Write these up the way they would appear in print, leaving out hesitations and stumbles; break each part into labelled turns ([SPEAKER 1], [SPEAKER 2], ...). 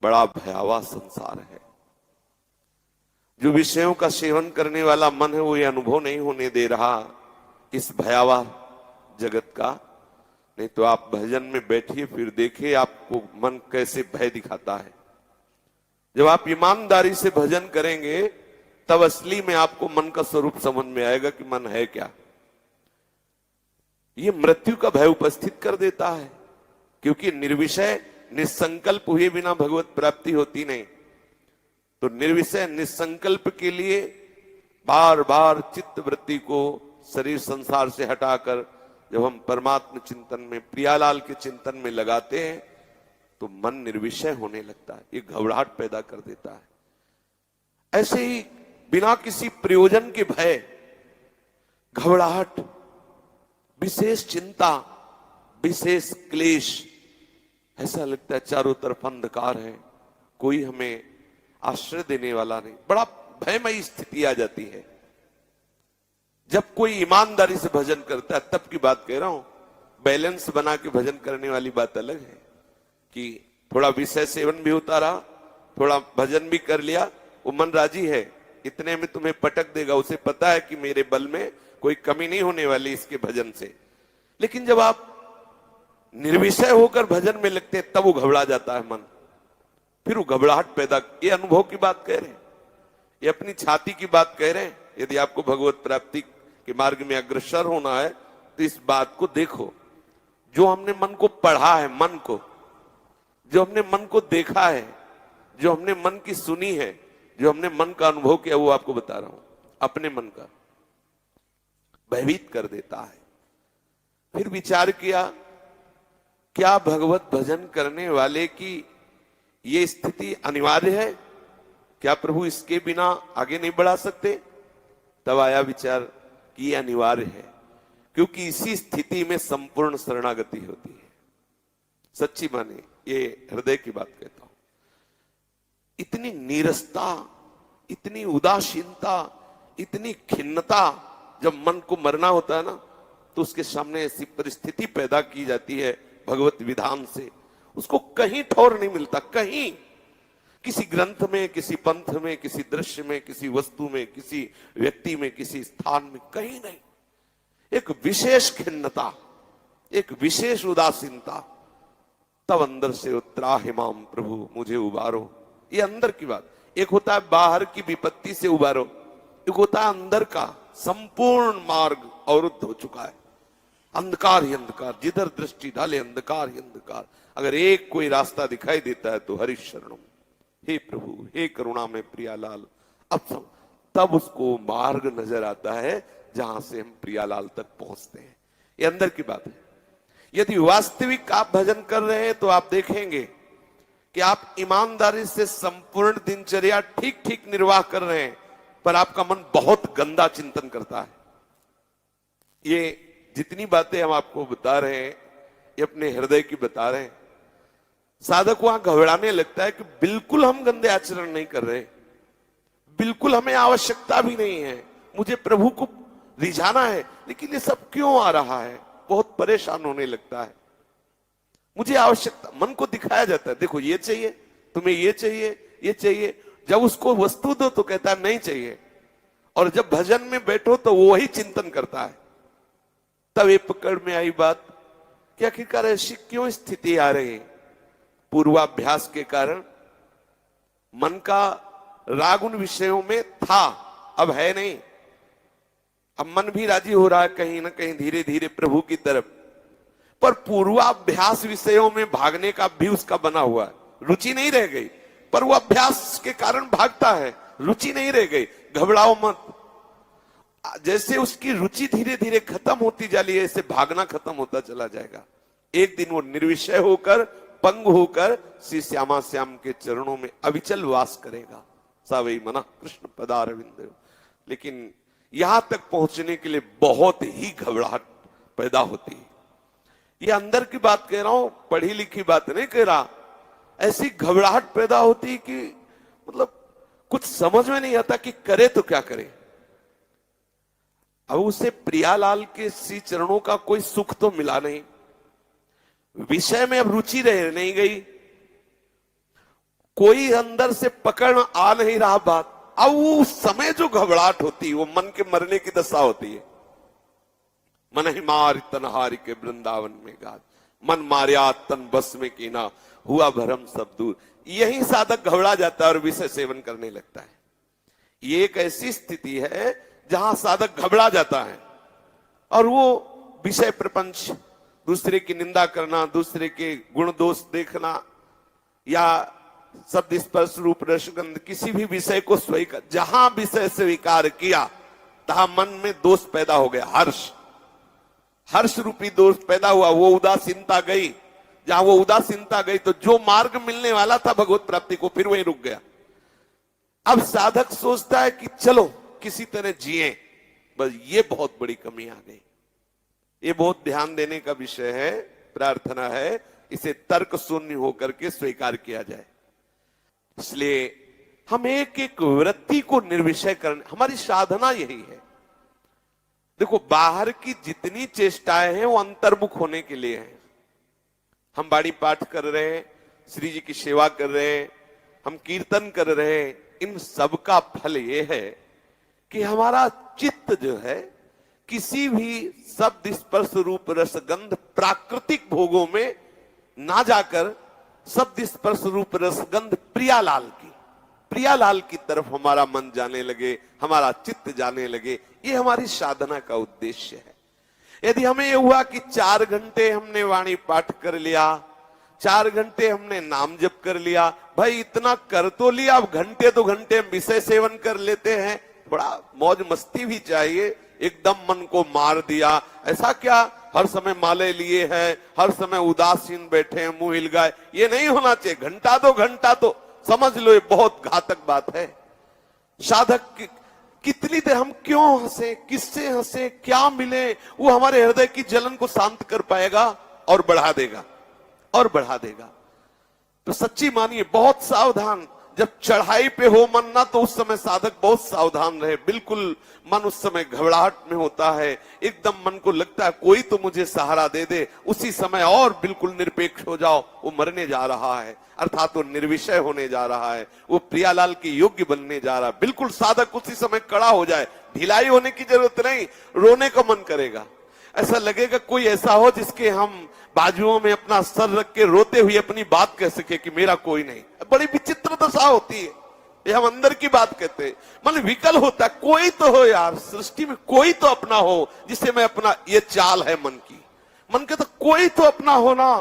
[SPEAKER 1] बड़ा भयावह संसार है। जो विषयों का सेवन करने वाला मन है वो ये अनुभव नहीं होने दे रहा इस भयावह जगत का। नहीं तो आप भजन में बैठिए, फिर देखिए आपको मन कैसे भय दिखाता है। जब आप ईमानदारी से भजन करेंगे तब असली में आपको मन का स्वरूप समझ में आएगा कि मन है क्या। ये मृत्यु का भय उपस्थित कर देता है, क्योंकि निर्विषय निसंकल्प हुए बिना भगवत प्राप्ति होती नहीं। तो निर्विषय निसंकल्प के लिए बार बार चित्त वृत्ति को शरीर संसार से हटाकर जब हम परमात्मा चिंतन में, प्रियालाल के चिंतन में लगाते हैं तो मन निर्विषय होने लगता है। ये घबराहट पैदा कर देता है। ऐसे ही बिना किसी प्रयोजन के भय, घबराहट, विशेष चिंता, विशेष क्लेश, ऐसा लगता है चारों तरफ अंधकार है, कोई हमें आश्रय देने वाला नहीं। बड़ा भयमयी स्थिति आ जाती है। जब कोई ईमानदारी से भजन करता है, तब की बात कह रहा हूं। बैलेंस बना के भजन करने वाली बात अलग है कि थोड़ा विषय सेवन भी होता रहा, थोड़ा भजन भी कर लिया, वो मन राजी है, इतने में तुम्हें पटक देगा। उसे पता है कि मेरे बल में कोई कमी नहीं होने वाली इसके भजन से। लेकिन जब आप निर्विषय होकर भजन में लगते हैं तब वो घबरा जाता है मन, फिर वो घबराहट पैदा। ये अनुभव की बात कह रहे हैं, ये अपनी छाती की बात कह रहे हैं। यदि आपको भगवत प्राप्ति के मार्ग में अग्रसर होना है तो इस बात को देखो। जो हमने मन को पढ़ा है, मन को, जो हमने मन को देखा है, जो हमने मन की सुनी है, जो हमने मन का अनुभव किया, वो आपको बता रहा हूं। अपने मन का भयभीत कर देता है। फिर विचार किया, क्या भगवत भजन करने वाले की ये स्थिति अनिवार्य है? क्या प्रभु इसके बिना आगे नहीं बढ़ा सकते? तब आया विचार कि ये अनिवार्य है, क्योंकि इसी स्थिति में संपूर्ण शरणागति होती है। सच्ची माने, ये हृदय की बात कहता हूं। इतनी नीरसता, इतनी उदासीनता, इतनी खिन्नता, जब मन को मरना होता है ना, तो उसके सामने ऐसी परिस्थिति पैदा की जाती है भगवत विधान से, उसको कहीं ठौर नहीं मिलता। कहीं, किसी ग्रंथ में, किसी पंथ में, किसी दृश्य में, किसी वस्तु में, किसी व्यक्ति में, किसी स्थान में, कहीं नहीं। एक विशेष खिन्नता, एक विशेष उदासीनता, तब अंदर से त्राहिमाम प्रभु मुझे उबारो। ये अंदर की बात। एक होता है बाहर की विपत्ति से उबारो, एक होता है अंदर का। संपूर्ण मार्ग अवरुद्ध हो चुका है, अंधकार ही अंधकार, जिधर दृष्टि डाले अंधकार ही अंधकार। अगर एक कोई रास्ता दिखाई देता है तो हरि शरणम, हे प्रभु, हे करुणा में प्रियालाल। अब तब उसको मार्ग नजर आता है जहां से हम प्रियालाल तक पहुंचते हैं। ये अंदर की बात है। यदि वास्तविक आप भजन कर रहे हैं तो आप देखेंगे कि आप ईमानदारी से संपूर्ण दिनचर्या ठीक ठीक निर्वाह कर रहे हैं, पर आपका मन बहुत गंदा चिंतन करता है। ये जितनी बातें हम आपको बता रहे हैं, ये अपने हृदय की बता रहे हैं। साधक वहां घबराने लगता है कि बिल्कुल हम गंदे आचरण नहीं कर रहे, बिल्कुल हमें आवश्यकता भी नहीं है, मुझे प्रभु को रिझाना है, लेकिन ये सब क्यों आ रहा है। बहुत परेशान होने लगता है। मुझे आवश्यकता, मन को दिखाया जाता है, देखो ये चाहिए, तुम्हें ये चाहिए, ये चाहिए। जब उसको वस्तु दो तो कहता है नहीं चाहिए, और जब भजन में बैठो तो वो वही चिंतन करता है। तब ये पकड़ में आई बात कि आखिरकार ऐसी क्यों स्थिति आ रही है। पूर्वाभ्यास के कारण मन का राग उन विषयों में था, अब है नहीं। अब मन भी राजी हो रहा है कहीं ना कहीं धीरे धीरे प्रभु की तरफ, पर पूर्वाभ्यास विषयों में भागने का भी उसका बना हुआ है। रुचि नहीं रह गई, पर वो अभ्यास के कारण भागता है, रुचि नहीं रह गई। घबराओ मत, जैसे उसकी रुचि धीरे धीरे खत्म होती जा रही है, ऐसे भागना खत्म होता चला जाएगा। एक दिन वो निर्विषय होकर, पंग होकर श्री श्यामा श्याम के चरणों में अविचल वास करेगा। सावई मना कृष्ण पदारविंद। लेकिन यहां तक पहुंचने के लिए बहुत ही घबराहट पैदा होती है। ये अंदर की बात कह रहा हूं, पढ़ी लिखी बात नहीं कह रहा। ऐसी घबराहट पैदा होती कि मतलब कुछ समझ में नहीं आता कि करे तो क्या करे। अब उसे प्रियालाल के श्री चरणों का कोई सुख तो मिला नहीं, विषय में अब रुचि रह नहीं गई, कोई अंदर से पकड़ आ नहीं रहा बात। अब वो उस समय जो घबराहट होती है वो मन के मरने की दशा होती है। मन ही मार तनहारी के वृंदावन में गाज, मन मारिया तन बस में कीना, हुआ भरम सब दूर। यही साधक घबरा जाता है और विषय सेवन करने लगता है। ये एक ऐसी स्थिति है जहां साधक घबरा जाता है और वो विषय प्रपंच, दूसरे की निंदा करना, दूसरे के गुण दोष देखना, या शब्द स्पर्श रूप रसगंध किसी भी विषय को स्वीकार, जहां विषय स्वीकार किया तहां मन में दोष पैदा हो गया। हर्ष रूपी दोष पैदा हुआ, वो उदासीनता गई। जहां वो उदासीनता गई तो जो मार्ग मिलने वाला था भगवत प्राप्ति को, फिर वहीं रुक गया। अब साधक सोचता है कि चलो किसी तरह जिए, बस ये बहुत बड़ी कमी आ गई। ये बहुत ध्यान देने का विषय है। प्रार्थना है इसे तर्क शून्य होकर के स्वीकार किया जाए। इसलिए हम एक एक वृत्ति को निर्विषय करने, हमारी साधना यही है। देखो, बाहर की जितनी चेष्टाएं हैं वो अंतर्मुख होने के लिए हैं। हम बाणी पाठ कर रहे हैं, श्री जी की सेवा कर रहे हैं, हम कीर्तन कर रहे हैं, इन सब का फल ये है कि हमारा चित्त जो है किसी भी शब्द स्पर्श रूप रसगंध प्राकृतिक भोगों में ना जाकर शब्द स्पर्श रूप रसगंध प्रियालाल की तरफ हमारा मन जाने लगे, हमारा चित्त जाने लगे। ये हमारी साधना का उद्देश्य है। यदि हमें यह हुआ कि 4 घंटे हमने वाणी पाठ कर लिया, 4 घंटे हमने नाम जप कर लिया, भाई इतना कर तो लिया, अब घंटे 2 घंटे हम विषय सेवन कर लेते हैं, थोड़ा मौज मस्ती भी चाहिए। एकदम मन को मार दिया, ऐसा क्या हर समय माले लिए हैं, हर समय उदासीन बैठे हैं, मुंह हिल गए, ये नहीं होना चाहिए। घंटा 2 घंटा तो समझ लो ये बहुत घातक बात है। साधक कितनी देर हम क्यों हंसे, किससे हंसे, क्या मिले, वो हमारे हृदय की जलन को शांत कर पाएगा और बढ़ा देगा। तो सच्ची मानिए, बहुत सावधान, जब चढ़ाई पे हो मन ना, तो उस समय साधक बहुत सावधान रहे। बिल्कुल मन उस समय घबराहट में होता है, एकदम मन को लगता है कोई तो मुझे सहारा दे दे, उसी समय और बिल्कुल निरपेक्ष हो जाओ। वो मरने जा रहा है, अर्थात वो निर्विषय होने जा रहा है, वो प्रियालाल के योग्य बनने जा रहा है। बिल्कुल साधक उसी समय कड़ा हो जाए, ढिलाई होने की जरूरत नहीं, रोने का मन करेगा। ऐसा लगेगा कोई ऐसा हो जिसके हम बाजुओं में अपना सर रख के रोते हुए अपनी बात कह सके कि मेरा कोई नहीं। बड़ी विचित्र दशा होती है, ये हम अंदर की बात कहते हैं। मन विकल होता है, कोई तो हो यार, सृष्टि में कोई तो अपना हो जिसे मैं अपना, ये चाल है मन की। मन कहता कोई तो अपना हो ना।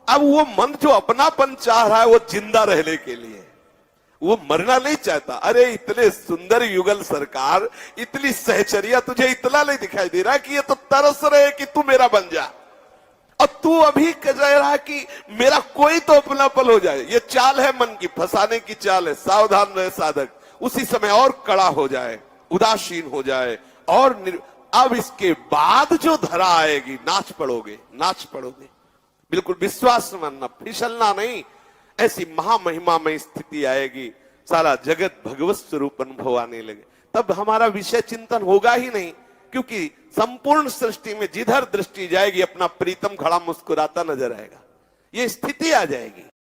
[SPEAKER 1] अब वो मन जो अपनापन चाह रहा है वो जिंदा रहने के लिए, वो मरना नहीं चाहता। अरे इतने सुंदर युगल सरकार, इतनी सहचर्या, तुझे इतना नहीं दिखाई दे रहा कि ये तो तरस रहे कि तू मेरा बन जा, और तू अभी कह रहा है कि मेरा कोई तो अपनापन हो जाए। ये चाल है मन की, फंसाने की चाल है। सावधान रहे साधक, उसी समय और कड़ा हो जाए, उदासीन हो जाए, और अब इसके बाद जो धरा आएगी, नाच पड़ोगे। बिल्कुल विश्वास मानना, फिसलना नहीं। ऐसी महामहिमामय स्थिति आएगी, सारा जगत भगवत स्वरूप अनुभव आने लगे। तब हमारा विषय चिंतन होगा ही नहीं, क्योंकि संपूर्ण सृष्टि में जिधर दृष्टि जाएगी अपना प्रीतम खड़ा मुस्कुराता नजर आएगा। ये स्थिति आ जाएगी।